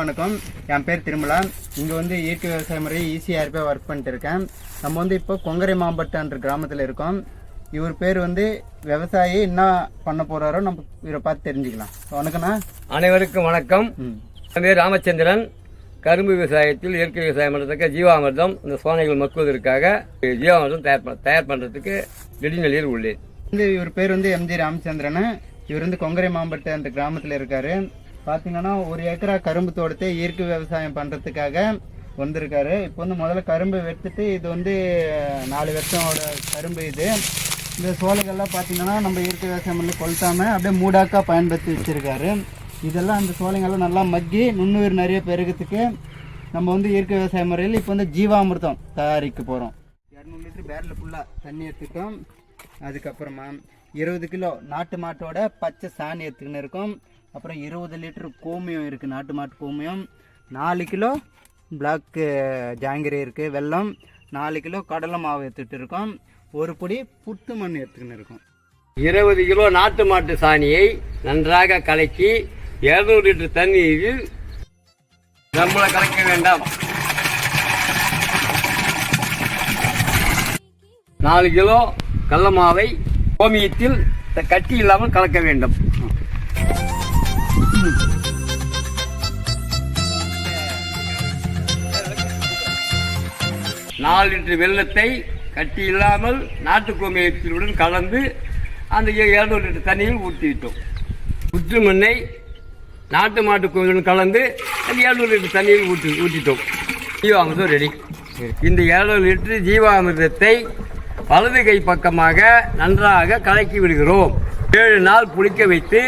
வணக்கம். என் பேர் திருமலா. இங்கே வந்து இயற்கை விவசாய முறை ஈஸியாக ஒர்க் பண்ணிட்டு இருக்கேன். நம்ம வந்து இப்போ கொங்கரை மாம்பட்டன்ற கிராமத்தில் இருக்கோம். இவர் பேர் வந்து விவசாயி. என்ன பண்ண போறாரோ நம்ம இவரை பார்த்து தெரிஞ்சுக்கலாம். வணக்கம்ண்ணா. அனைவருக்கும் வணக்கம். என் பேர் ராமச்சந்திரன். கரும்பு விவசாயத்தில் இயற்கை விவசாயம் பண்ணுறதுக்கு ஜீவாமிர்தம் இந்த சோனைகள் மக்குவதற்காக ஜீவாமிர்தம் தயார் பண்ணுறதுக்கு நெடுநிலையில் உள்ளேன். இவர் பேர் வந்து எம்ஜி ராமச்சந்திரன். இவர் வந்து கொங்கரை மாம்பட்டு அந்த கிராமத்தில் இருக்காரு. பார்த்தீங்கன்னா 1 ஏக்கரா கரும்பு தோட்டத்தை இயற்கை விவசாயம் பண்ணுறதுக்காக வந்திருக்காரு. இப்போ வந்து முதல்ல கரும்பு வெட்டுட்டு இது வந்து 4 வருஷமோட கரும்பு. இது இந்த சோலைகள்லாம் பார்த்தீங்கன்னா நம்ம இயற்கை விவசாயம் பண்ணி கொளுத்தாமல் அப்படியே மூடாக்கா பயன்படுத்தி வச்சுருக்காரு. இதெல்லாம் அந்த சோலைங்கள்லாம் நல்லா மக்கி நுண்ணுயிர் நிறைய பெருகிறதுக்கு நம்ம வந்து இயற்கை விவசாய முறையில் இப்போ வந்து ஜீவாமிர்தம் தயாரிக்க போகிறோம். 200 லிட்டர் பேரில் ஃபுல்லாக தண்ணி எடுத்துட்டோம். அதுக்கப்புறமா 20 கிலோ நாட்டு மாட்டோட பச்சை சாணி எடுத்துக்கின்னு இருக்கும். அப்புறம் 20 லிட்டர் கோமியம் இருக்குது, நாட்டு மாட்டு கோமியம். 4 கிலோ பிளாக் ஜாங்கிரி இருக்குது, வெல்லம். 4 கிலோ கடலை மாவு எடுத்துகிட்டு இருக்கோம். 1 பொடி புட்டு மண் எடுத்துக்கின்னு இருக்கும். 20 கிலோ நாட்டு மாட்டு சாணியை நன்றாக கலக்கி 200 லிட்டர் தண்ணீரில் நம்மளை கலக்க வேண்டாம். 4 கிலோ கடலை மாவை கோமியத்தில் கட்டி இல்லாமல் கலக்க வேண்டும். 4 லிட்டர் வெள்ளத்தை கட்டி இல்லாமல் நாட்டு கோமியத்திலுடன் கலந்து அந்த 200 லிட்டர் தண்ணியில் ஊற்றிவிட்டோம். புற்று மண்ணை நாட்டு மாட்டு கோமியுடன் கலந்து அந்த 200 லிட்டர் தண்ணியில் ஊற்றிட்டோம். ஜீவாமிர்தம் ரெடி. இந்த 200 லிட்டர் ஜீவாமிர்தத்தை வலது கை பக்கமாக நன்றாக கலக்கி விடுகிறோம். 7 நாள் புளிக்க வைத்து